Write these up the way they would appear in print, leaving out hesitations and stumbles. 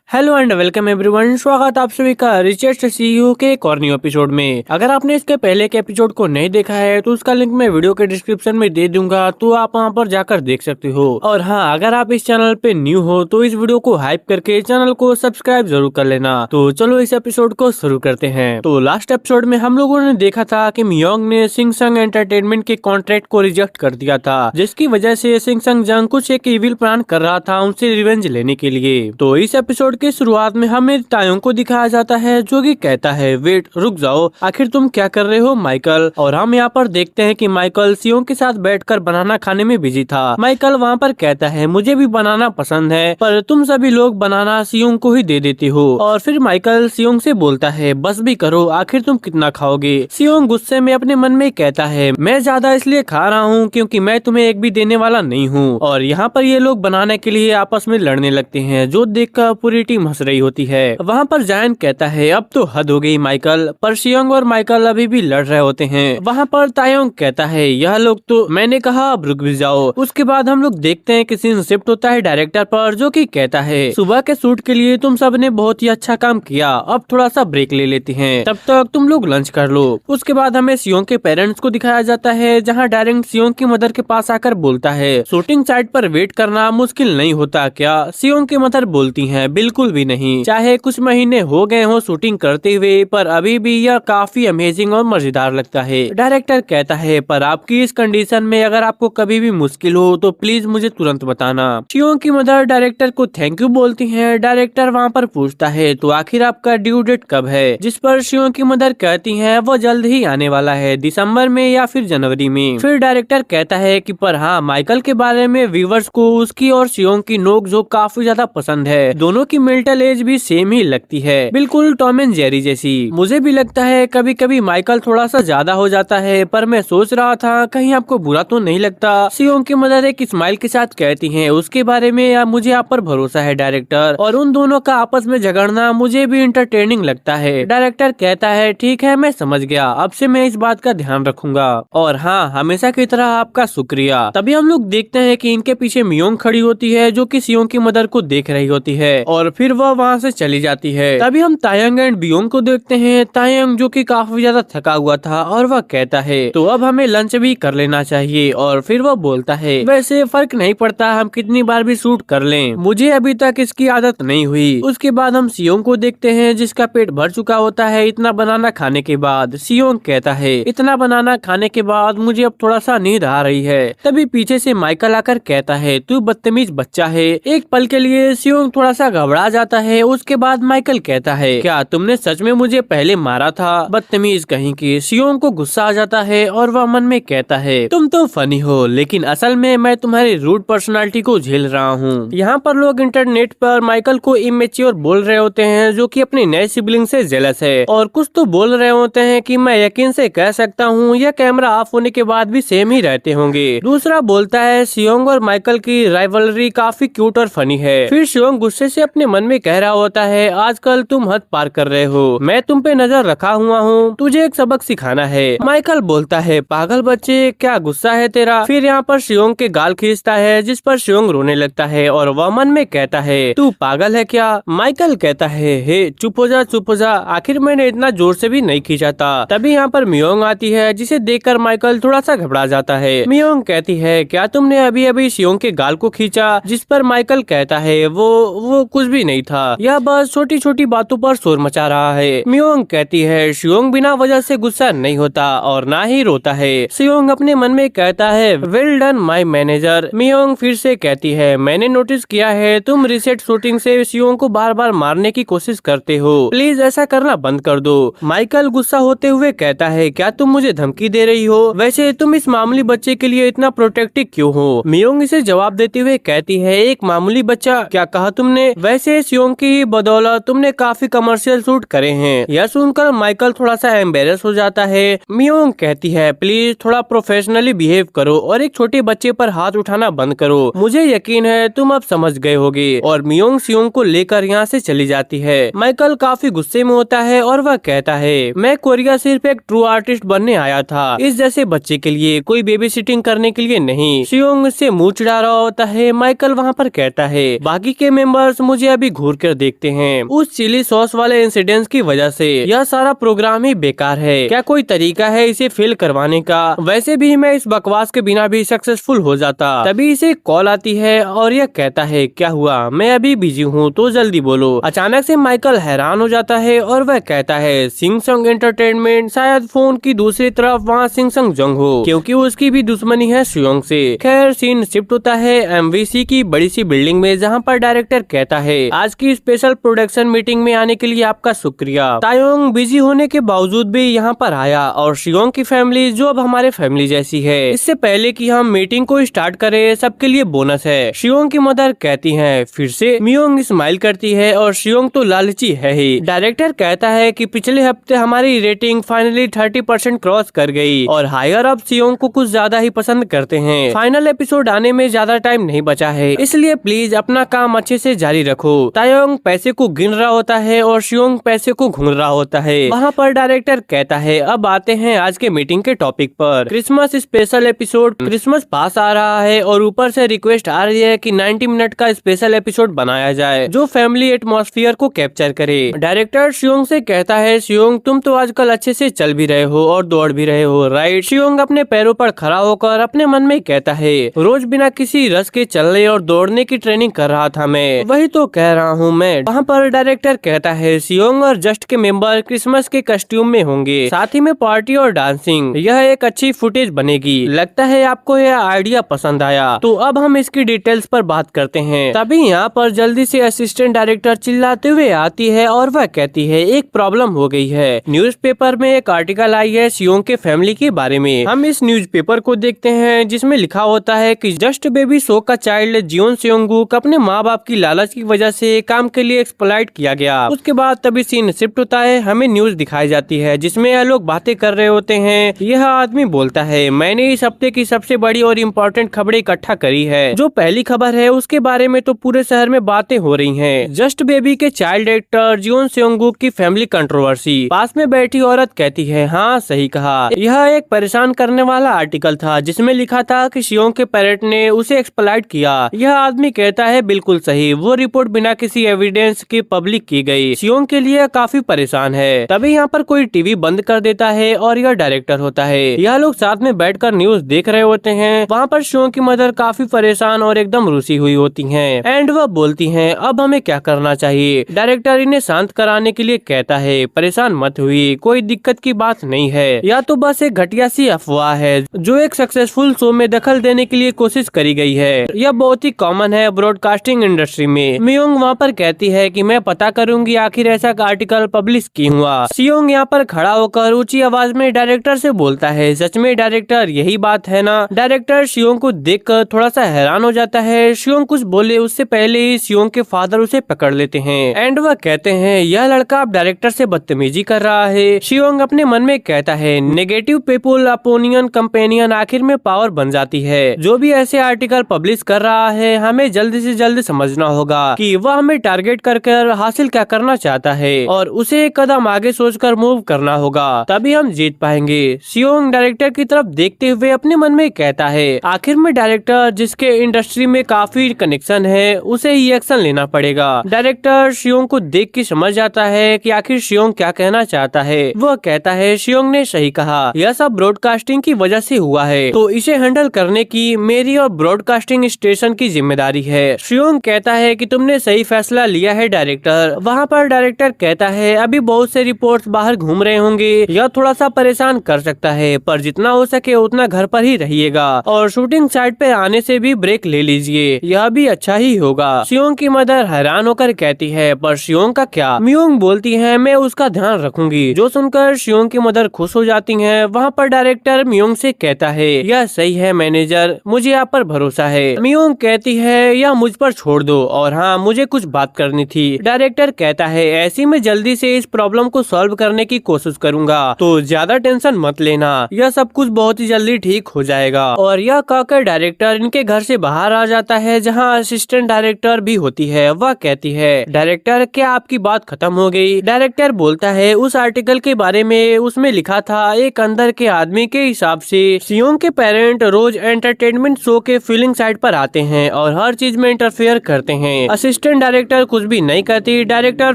Hello and welcome everyone. स्वागत आप सभी का रिचर्ड सीईओ के एक और न्यू एपिसोड में। अगर आपने इसके पहले के एपिसोड को नहीं देखा है तो उसका लिंक मैं वीडियो के डिस्क्रिप्शन में दे दूंगा, तो आप वहां पर जाकर देख सकते हो। और हाँ, अगर आप इस चैनल पे न्यू हो तो इस वीडियो को हाइप करके चैनल को सब्सक्राइब जरूर कर लेना। तो चलो इस एपिसोड को शुरू करते हैं। तो लास्ट एपिसोड में हम लोगों ने देखा था कि मियोंग ने सिंह संग एंटरटेनमेंट के कॉन्ट्रैक्ट को रिजेक्ट कर दिया था, जिसकी वजह से सिंह संग जंग कुछ एक इविल प्लान कर रहा था उनसे रिवेंज लेने के लिए। तो इस एपिसोड की शुरुआत में हमें तायोंग को दिखाया जाता है, जो कि कहता है वेट रुक जाओ, आखिर तुम क्या कर रहे हो माइकल। और हम यहाँ पर देखते हैं कि माइकल सियोंग के साथ बैठकर बनाना खाने में बिजी था। माइकल वहाँ पर कहता है मुझे भी बनाना पसंद है, पर तुम सभी लोग बनाना सियोंग को ही दे देते हो। और फिर माइकल सियोंग से बोलता है बस भी करो, आखिर तुम कितना खाओगे। सियोंग गुस्से में अपने मन में कहता है मैं ज्यादा इसलिए खा रहा हूँ क्योंकि मैं तुम्हें एक भी देने वाला नहीं हूँ। और यहाँ पर ये लोग बनाने के लिए आपस में लड़ने लगते हैं, जो देखकर पूरी टीम हंस रही होती है। वहाँ पर जायन कहता है अब तो हद हो गई माइकल, पर सियोंग और माइकल अभी भी लड़ रहे होते हैं। वहाँ पर तायोंग कहता है यह लोग तो मैंने कहा अब रुक भी जाओ। उसके बाद हम लोग देखते हैं कि सीन शिफ्ट होता है डायरेक्टर पर, जो कि कहता है सुबह के शूट के लिए तुम सब ने बहुत ही अच्छा काम किया, अब थोड़ा सा ब्रेक ले लेते हैं, तब तक तुम लोग लंच कर लो। उसके बाद हमें सियोंग के पेरेंट्स को दिखाया जाता है, जहाँ डायरेक्ट सियोंग की मदर के पास आकर बोलता है शूटिंग साइट पर वेट करना मुश्किल नहीं होता क्या। सियोंग की मदर बोलती है बिल्कुल भी नहीं, चाहे कुछ महीने हो गए हो शूटिंग करते हुए, पर अभी भी यह काफी अमेजिंग और मजेदार लगता है। डायरेक्टर कहता है पर आपकी इस कंडीशन में अगर आपको कभी भी मुश्किल हो तो प्लीज मुझे तुरंत बताना। सियोंग की मदर डायरेक्टर को थैंक यू बोलती है। डायरेक्टर वहाँ पर पूछता है तो आखिर आपका ड्यू डेट कब है, जिस पर सियोंग की मदर कहती है वो जल्द ही आने वाला है, दिसंबर में या फिर जनवरी में। फिर डायरेक्टर कहता है कि पर हाँ, माइकल के बारे में व्यूवर्स को उसकी और सियोंग की नोक-झोंक काफी ज्यादा पसंद है। दोनों की मेंटल एज भी सेम ही लगती है, बिल्कुल टॉम एंड जेरी जैसी। मुझे भी लगता है कभी कभी माइकल थोड़ा सा ज्यादा हो जाता है, पर मैं सोच रहा था कहीं आपको बुरा तो नहीं लगता। सियोंग की मदर एक स्माइल के साथ कहती है उसके बारे में मुझे आप पर भरोसा है डायरेक्टर, और उन दोनों का आपस में झगड़ना मुझे भी इंटरटेनिंग लगता है। डायरेक्टर कहता है ठीक है मैं समझ गया, अब से मैं इस बात का ध्यान रखूंगा, और हाँ हमेशा की तरह आपका शुक्रिया। तभी हम लोग देखते हैं कि इनके पीछे मियोंग खड़ी होती है, जो कि सियोंग की मदर को देख रही होती है, और फिर वह वहाँ से चली जाती है। तभी हम तायंग एंड बियोंग को देखते हैं। तायंग जो कि काफी ज्यादा थका हुआ था, और वह कहता है तो अब हमें लंच भी कर लेना चाहिए। और फिर वह बोलता है वैसे फर्क नहीं पड़ता हम कितनी बार भी शूट कर लें, मुझे अभी तक इसकी आदत नहीं हुई। उसके बाद हम सियोंग को देखते हैं, जिसका पेट भर चुका होता है इतना बनाना खाने के बाद। सियोंग कहता है इतना बनाना खाने के बाद मुझे अब थोड़ा सा नींद आ रही है। तभी पीछे से माइकल आकर कहता है तू बदतमीज बच्चा है। एक पल के लिए सियोंग थोड़ा सा घबरा जाता है। उसके बाद माइकल कहता है क्या तुमने सच में मुझे पहले मारा था, बदतमीज कहीं की। सियोंग को गुस्सा आ जाता है और वह मन में कहता है तुम तो फनी हो, लेकिन असल में मैं तुम्हारी रूड पर्सनालिटी को झेल रहा हूँ। यहाँ पर लोग इंटरनेट पर माइकल को इमेच्योर बोल रहे होते हैं, जो कि अपनी नए सिबलिंग से जेलस है, और कुछ तो बोल रहे होते हैं कि मैं यकीन से कह सकता हूँ यह कैमरा ऑफ होने के बाद भी सेम ही रहते होंगे। दूसरा बोलता है सियोंग और माइकल की राइवलरी काफी क्यूट और फनी है। फिर सियोंग गुस्से से अपने मन में कह रहा होता है आजकल तुम हद पार कर रहे हो, मैं तुम पे नजर रखा हुआ हूँ, तुझे एक सबक सिखाना है। माइकल बोलता है पागल बच्चे क्या गुस्सा है तेरा। फिर यहाँ पर सियोंग के गाल खींचता है, जिस पर सियोंग रोने लगता है, और वह मन में कहता है तू पागल है क्या। माइकल कहता है हे चुप हो जा, आखिर मैंने इतना जोर से भी नहीं खींचा था। तभी यहाँ पर मियोंग आती है, जिसे देखकर माइकल थोड़ा सा घबरा जाता है। मियोंग कहती है क्या तुमने अभी अभी सियोंग के गाल को खींचा, जिस पर माइकल कहता है वो कुछ भी नहीं था, यह बस छोटी छोटी बातों पर शोर मचा रहा है। मियोंग कहती है सियोंग बिना वजह से गुस्सा नहीं होता और ना ही रोता है। सियोंग अपने मन में कहता है वेल डन माय मैनेजर। मियोंग फिर से कहती है मैंने नोटिस किया है तुम रिसेट शूटिंग से सियोंग को बार बार मारने की कोशिश करते हो, प्लीज ऐसा करना बंद कर दो। माइकल गुस्सा होते हुए कहता है क्या तुम मुझे धमकी दे रही हो, वैसे तुम इस मामूली बच्चे के लिए इतना प्रोटेक्टिव क्यों हो। मियोंग इसे जवाब देते हुए कहती है एक मामूली बच्चा, क्या कहा तुमने, वैसे सियोंग की बदौलत तुमने काफी कमर्शियल शूट करे हैं। यह सुनकर माइकल थोड़ा सा एम्बेरस हो जाता है। मियोंग कहती है प्लीज थोड़ा प्रोफेशनली बिहेव करो और एक छोटे बच्चे पर हाथ उठाना बंद करो, मुझे यकीन है तुम अब समझ गए होगे। और मियोंग सियोंग को लेकर यहाँ से चली जाती है। माइकल काफी गुस्से में होता है और वह कहता है मैं कोरिया सिर्फ एक ट्रू आर्टिस्ट बनने आया था, इस जैसे बच्चे के लिए, कोई बेबी सिटिंग करने के लिए नहीं। सियोंग से मुंह चिढ़ा रहा होता है। माइकल वहाँ पर कहता है बाकी के मेंबर्स मुझे अभी घूर कर देखते हैं। उस चिली सॉस वाले इंसिडेंट की वजह से यह सारा प्रोग्राम ही बेकार है। क्या कोई तरीका है इसे फेल करवाने का? वैसे भी मैं इस बकवास के बिना भी सक्सेसफुल हो जाता। तभी इसे कॉल आती है और यह कहता है क्या हुआ, मैं अभी बिजी हूँ तो जल्दी बोलो। अचानक से माइकल हैरान हो जाता है और वह कहता है सिंग संग एंटरटेनमेंट। शायद फोन की दूसरी तरफ वहाँ सिंग संग जंग हो, क्योंकि उसकी भी दुश्मनी है शियोंग से। खैर सीन शिफ्ट होता है एमवीसी की बड़ी सी बिल्डिंग में, जहाँ पर डायरेक्टर कहता है आज की स्पेशल प्रोडक्शन मीटिंग में आने के लिए आपका शुक्रिया। तायोंग बिजी होने के बावजूद भी यहाँ पर आया और शियोंग की फैमिली जो अब हमारे फैमिली जैसी है। इससे पहले कि हम मीटिंग को स्टार्ट करें सबके लिए बोनस है। शियोंग की मदर कहती है फिर से। मियोंग स्माइल करती है और शियोंग तो लालची है ही। डायरेक्टर कहता है कि पिछले हफ्ते हमारी रेटिंग फाइनली 30% क्रॉस कर गई और हायर अब शियोंग को कुछ ज्यादा ही पसंद करते हैं। फाइनल एपिसोड आने में ज्यादा टाइम नहीं बचा है, इसलिए प्लीज अपना काम अच्छे से जारी रखो। तायोंग पैसे को गिन रहा होता है और शियोंग पैसे को घूर रहा होता है। वहाँ पर डायरेक्टर कहता है अब आते हैं आज के मीटिंग के टॉपिक पर। Christmas special episode. क्रिसमस पास आ रहा है और ऊपर से रिक्वेस्ट आ रही है कि 90 मिनट का स्पेशल एपिसोड बनाया जाए जो फैमिली एटमॉस्फेयर को कैप्चर करे। डायरेक्टर शियोंग से कहता है शियोंग तुम तो आजकल अच्छे से चल भी रहे हो और दौड़ भी रहे हो, राइट? शियोंग अपने पैरों पर खड़ा होकर अपने मन में कहता है रोज बिना किसी रस के चलने और दौड़ने की ट्रेनिंग कर रहा था मैं, वही तो कह रहा हूँ मैं। वहाँ पर डायरेक्टर कहता है शियोंग और जस्ट के मेंबर क्रिसमस के कस्ट्यूम में होंगे, साथ ही में पार्टी और डांसिंग। यह एक अच्छी फुटेज बनेगी। लगता है आपको यह आइडिया पसंद आया, तो अब हम इसकी डिटेल्स पर बात करते हैं। तभी यहाँ पर जल्दी से असिस्टेंट डायरेक्टर चिल्लाते हुए आती है और वह कहती है एक प्रॉब्लम हो गई है। न्यूज़पेपर में एक आर्टिकल आई है शियोंग के फैमिली के बारे में। हम इस न्यूज़पेपर को देखते हैं जिसमें लिखा होता है कि जस्ट बेबी शो का चाइल्ड जियोन सेयोंगुक अपने माँ बाप की लालच की वजह से काम के लिए एक्सप्लॉइट किया गया। उसके बाद तभी सीन शिफ्ट होता है, हमें न्यूज दिखाई जाती है जिसमें यह लोग बातें कर रहे होते हैं। यह आदमी बोलता है मैंने इस हफ्ते की सबसे बड़ी और इम्पोर्टेंट खबरें इकट्ठा करी है। जो पहली खबर है उसके बारे में तो पूरे शहर में बातें हो रही हैं। जस्ट बेबी के चाइल्ड एक्टर जियोन सेयोंगुक की फैमिली कंट्रोवर्सी। पास में बैठी औरत कहती है हाँ सही कहा। यह एक परेशान करने वाला आर्टिकल था जिसमें लिखा था कि शियोंग के पेरेंट ने उसे एक्सप्लॉइट किया। यह आदमी कहता है बिल्कुल सही, वो रिपोर्ट बिना किसी एविडेंस के पब्लिक की गई। शियोंग के लिए काफी परेशान है। तभी यहाँ पर कोई टीवी बंद कर देता है और यह डायरेक्टर होता है। यह लोग साथ में बैठकर न्यूज देख रहे होते हैं। वहाँ पर शियोंग की मदर काफी परेशान और एकदम रूसी हुई होती हैं एंड वह बोलती हैं अब हमें क्या करना चाहिए। डायरेक्टर इन्हें शांत कराने के लिए कहता है परेशान मत हुई, कोई दिक्कत की बात नहीं है, या तो बस एक घटिया सी अफवाह है जो एक सक्सेसफुल शो में दखल देने के लिए कोशिश करी गई है। यह बहुत ही कॉमन है ब्रॉडकास्टिंग इंडस्ट्री में। मियोंग वहाँ पर कहती है कि मैं पता करूंगी आखिर ऐसा आर्टिकल पब्लिश क्यों हुआ। शियोंग यहाँ पर खड़ा होकर ऊंची आवाज में डायरेक्टर से बोलता है सच में डायरेक्टर यही बात है ना? डायरेक्टर शियोंग को देखकर थोड़ा सा हैरान हो जाता है। शियोंग कुछ बोले उससे पहले ही शियोंग के फादर उसे पकड़ लेते हैं एंड वह कहते हैं यह लड़का अब डायरेक्टर से बदतमीजी कर रहा है। शियोंग अपने मन में कहता है नेगेटिव पीपुल अपोनियन कंपेनियन आखिर में पावर बन जाती है। जो भी ऐसे आर्टिकल पब्लिश कर रहा है हमें जल्दी से जल्दी समझना होगा कि वह हमें टारगेट कर हासिल क्या करना चाहता है और उसे एक कदम आगे सोचकर मूव करना होगा, तभी हम जीत पाएंगे। शियोंग डायरेक्टर की तरफ देखते हुए अपने मन में कहता है आखिर में डायरेक्टर जिसके इंडस्ट्री में काफी कनेक्शन है उसे ही एक्शन लेना पड़ेगा। डायरेक्टर शियोंग को देख के समझ जाता है कि आखिर शियोंग क्या कहना चाहता है। वह कहता है शियोंग ने सही कहा, यह सब ब्रॉडकास्टिंग की वजह से हुआ है, तो इसे हैंडल करने की मेरी और ब्रॉडकास्टिंग स्टेशन की जिम्मेदारी है। शियोंग कहता है कि तुमने सही फैसला लिया है डायरेक्टर। वहाँ पर डायरेक्टर कहता है अभी बहुत से रिपोर्ट्स बाहर घूम रहे होंगे, यह थोड़ा सा परेशान कर सकता है, पर जितना हो सके उतना घर पर ही रहिएगा और शूटिंग साइट पे आने से भी ब्रेक ले लीजिए, यह भी अच्छा ही होगा। शियोंग की मदर हैरान होकर कहती है पर शियोंग का क्या? मियोंग बोलती है मैं उसका ध्यान रखूंगी। जो सुनकर शियोंग की मदर खुश हो जाती है। वहाँ पर डायरेक्टर मियोंग से कहता है यह सही है मैनेजर, मुझे आप पर भरोसा है। मियोंग कहती है यह मुझ पर छोड़ दो और हाँ मुझे कुछ बात करनी थी। डायरेक्टर कहता है ऐसी में जल्दी से इस प्रॉब्लम को सॉल्व करने की कोशिश करूंगा, तो ज्यादा टेंशन मत लेना, यह सब कुछ बहुत ही जल्दी ठीक हो जाएगा। और यह कहकर डायरेक्टर इनके घर से बाहर आ जाता है जहाँ असिस्टेंट डायरेक्टर भी होती है। वह कहती है डायरेक्टर क्या आपकी बात खत्म हो गई? डायरेक्टर बोलता है उस आर्टिकल के बारे में उसमें लिखा था एक अंदर के आदमी के हिसाब से शियोंग के पेरेंट रोज एंटरटेनमेंट शो के फीलिंग साइड पर आते हैं और हर चीज में इंटरफेयर करते हैं। असिस्टेंट असिस्टेंट डायरेक्टर कुछ भी नहीं कहती। डायरेक्टर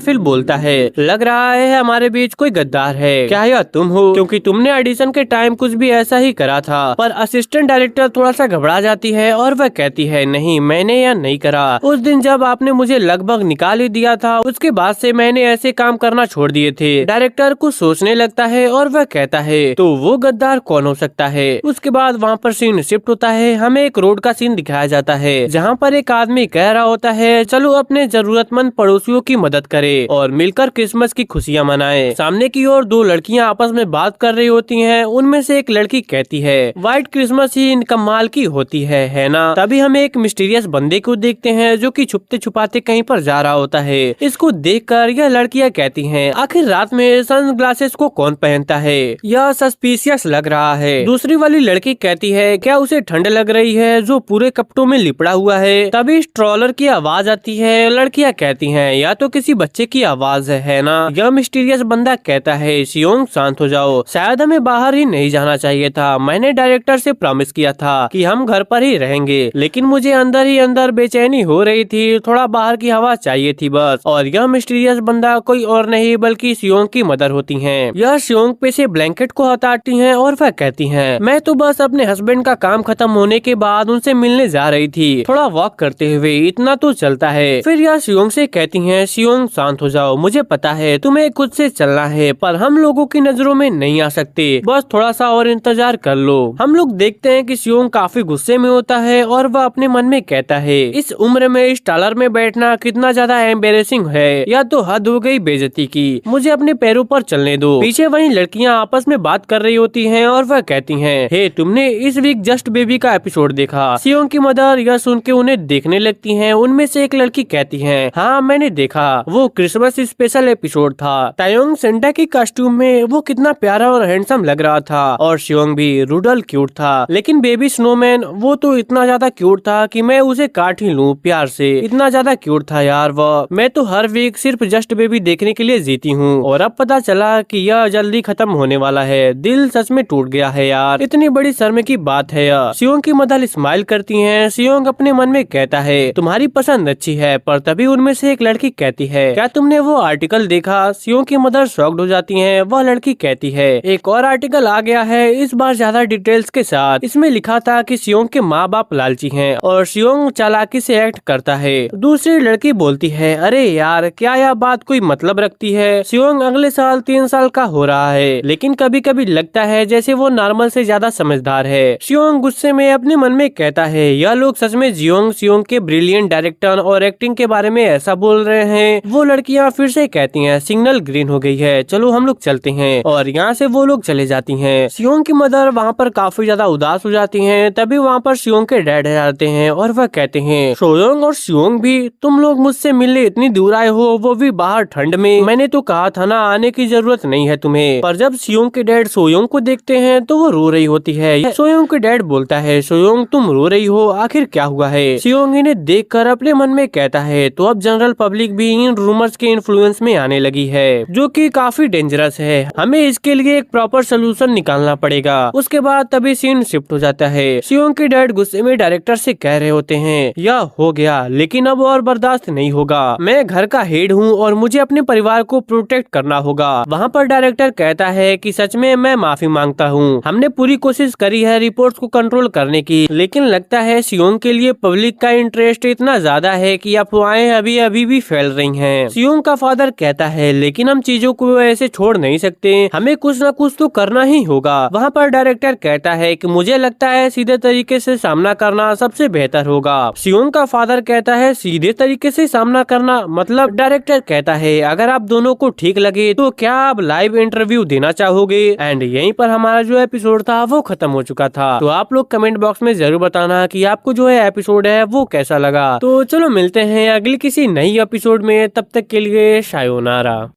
फिर बोलता है, लग रहा है हमारे बीच कोई गद्दार है, क्या यह तुम हो? क्योंकि तुमने ऑडिशन के टाइम कुछ भी ऐसा ही करा था। पर असिस्टेंट डायरेक्टर थोड़ा सा घबरा जाती है और वह कहती है, नहीं मैंने यह नहीं करा। उस दिन जब आपने मुझे लगभग निकाल ही दिया था, उसके बाद से मैंने ऐसे काम करना छोड़ दिए थे। डायरेक्टर कुछ सोचने लगता है और वह कहता है, तो वो गद्दार कौन हो सकता है? उसके बाद वहाँ पर सीन शिफ्ट होता है। हमें एक रोड का सीन दिखाया जाता है जहाँ पर एक आदमी कह रहा होता है, चलो अपने जरूरतमंद पड़ोसियों की मदद करें और मिलकर क्रिसमस की खुशियाँ मनाएं। सामने की ओर दो लड़कियाँ आपस में बात कर रही होती हैं। उनमें से एक लड़की कहती है, व्हाइट क्रिसमस ही कमाल की होती है ना? तभी हमें एक मिस्टीरियस बंदे को देखते हैं जो कि छुपते छुपाते कहीं पर जा रहा होता है। इसको देखकर यह लड़कियाँ कहती हैं, आखिर रात में सन ग्लासेस को कौन पहनता है? यह सस्पिशियस लग रहा है। दूसरी वाली लड़की कहती है, क्या उसे ठंड लग रही है जो पूरे कपड़ों में लिपड़ा हुआ है? तभी स्ट्रॉलर की आवाज आती है। लड़कियाँ कहती हैं, या तो किसी बच्चे की आवाज है ना? यह मिस्टीरियस बंदा कहता है, सियोंग शांत हो जाओ, शायद हमें बाहर ही नहीं जाना चाहिए था। मैंने डायरेक्टर से प्रॉमिस किया था कि हम घर पर ही रहेंगे, लेकिन मुझे अंदर ही अंदर बेचैनी हो रही थी, थोड़ा बाहर की हवा चाहिए थी बस। और यह मिस्टीरियस बंदा कोई और नहीं बल्कि सियोंग की मदर होती हैं। यह सियोंग पे से ब्लैंकेट को हटाती हैं और वह कहती हैं, मैं तो बस अपने हस्बैंड का काम खत्म होने के बाद उनसे मिलने जा रही थी, थोड़ा वॉक करते हुए, इतना तो चलता है। फिर यह सियोंग से कहती हैं, सियोंग शांत हो जाओ, मुझे पता है तुम्हें खुद से चलना है, पर हम लोगों की नजरों में नहीं आ सकते, बस थोड़ा सा और इंतजार कर लो। हम लोग देखते हैं कि सियोंग काफी गुस्से में होता है और वह अपने मन में कहता है, इस उम्र में इस टालर में बैठना कितना ज्यादा एम्बेरेसिंग है, या तो हद हो गई बेइज्जती की, मुझे अपने पैरों पर चलने दो। पीछे वहीं लड़कियां आपस में बात कर रही होती हैं और वह कहती हैं, हे तुमने इस वीक जस्ट बेबी का एपिसोड देखा? सियोंग की मदर यह सुन के उन्हें देखने लगती हैं। उनमें से एक लड़की कहती है, हाँ मैंने देखा, वो क्रिसमस स्पेशल एपिसोड था। तायोंग सेंटा की कॉस्ट्यूम में वो कितना प्यारा और हैंडसम लग रहा था, और सियोंग भी रूडल क्यूट था, लेकिन बेबी स्नोमैन वो तो इतना ज्यादा क्यूट था कि मैं उसे काट ही लूं प्यार से, इतना ज्यादा क्यूट था यार वो। मैं तो हर वीक सिर्फ जस्ट बेबी देखने के लिए जीती हूँ, और अब पता चला कि यह जल्दी खत्म होने वाला है। दिल सच में टूट गया है यार, इतनी बड़ी शर्म की बात है यह। सियोंग की मदर स्माइल करती है। सियोंग अपने मन में कहता है, तुम्हारी पसंद अच्छी है, पर तभी उनमें से एक लड़की कहती है, क्या तुमने वो आर्टिकल देखा? सियोंग की मदर शॉक्ड हो जाती है। वह लड़की कहती है, एक और आर्टिकल आ गया है, इस बार ज्यादा डिटेल्स के साथ। इसमें लिखा था कि सियोंग के माँ बाप लालची हैं और सियोंग चालाकी से एक्ट करता है। दूसरी लड़की बोलती है, अरे यार क्या यह बात कोई मतलब रखती है? सियोंग अगले साल 3 साल का हो रहा है, लेकिन कभी कभी लगता है जैसे वो नॉर्मल से ज्यादा समझदार है। सियोंग गुस्से में अपने मन में कहता है, यह लोग सच में सियोंग के ब्रिलियंट डायरेक्टर और एक्टिंग के बारे में ऐसा बोल रहे हैं। वो लड़कियां फिर से कहती हैं, सिग्नल ग्रीन हो गई है, चलो हम लोग चलते हैं, और यहाँ से वो लोग चले जाती हैं। सियोंग की मदर वहाँ पर काफी ज्यादा उदास हो जाती हैं। तभी वहाँ पर सियोंग के डैड आते हैं और वह कहते हैं, सोयोंग और सियोंग भी, तुम लोग मुझसे मिलने इतनी दूर आए हो, वो भी बाहर ठंड में। मैंने तो कहा था ना आने की जरूरत नहीं है तुम्हें। पर जब सियोंग के डैड सोयोंग को देखते हैं तो वो रो रही होती है। सोयोंग के डैड बोलता है, सोयोंग तुम रो रही हो, आखिर क्या हुआ है? सियोंग इन्हें देखकर अपने मन में कहता है, तो अब जनरल पब्लिक भी इन रूमर्स के इन्फ्लुएंस में आने लगी है, जो कि काफी डेंजरस है। हमें इसके लिए एक प्रॉपर सोल्यूशन निकालना पड़ेगा। उसके बाद तभी सीन शिफ्ट हो जाता है। सियोंग के डैड गुस्से में डायरेक्टर से कह रहे होते हैं, यह हो गया, लेकिन अब और बर्दाश्त नहीं होगा। मैं घर का हेड हूँ और मुझे अपने परिवार को प्रोटेक्ट करना होगा। वहाँ पर डायरेक्टर कहता है कि सच में मैं माफी मांगता हूँ, हमने पूरी कोशिश करी है रिपोर्ट्स को कंट्रोल करने की, लेकिन लगता है सियोंग के लिए पब्लिक का इंटरेस्ट इतना ज्यादा है कि अफवाहें अभी अभी भी फैल रही हैं। सियोंग का फादर कहता है, लेकिन हम चीजों को ऐसे छोड़ नहीं सकते, हमें कुछ न कुछ तो करना ही होगा। वहाँ पर डायरेक्टर कहता है कि मुझे लगता है सीधे तरीके से सामना करना सबसे बेहतर होगा। सियोंग का फादर कहता है, सीधे तरीके से सामना करना मतलब? डायरेक्टर कहता है, अगर आप दोनों को ठीक लगे तो क्या आप लाइव इंटरव्यू देना चाहोगे? एंड यहीं पर हमारा जो एपिसोड था वो खत्म हो चुका था। तो आप लोग कमेंट बॉक्स में जरूर बताना कि आपको जो है एपिसोड है वो कैसा लगा। तो चलो मिलते हैं अगली किसी नई एपिसोड में, तब तक के लिए शायोनारा।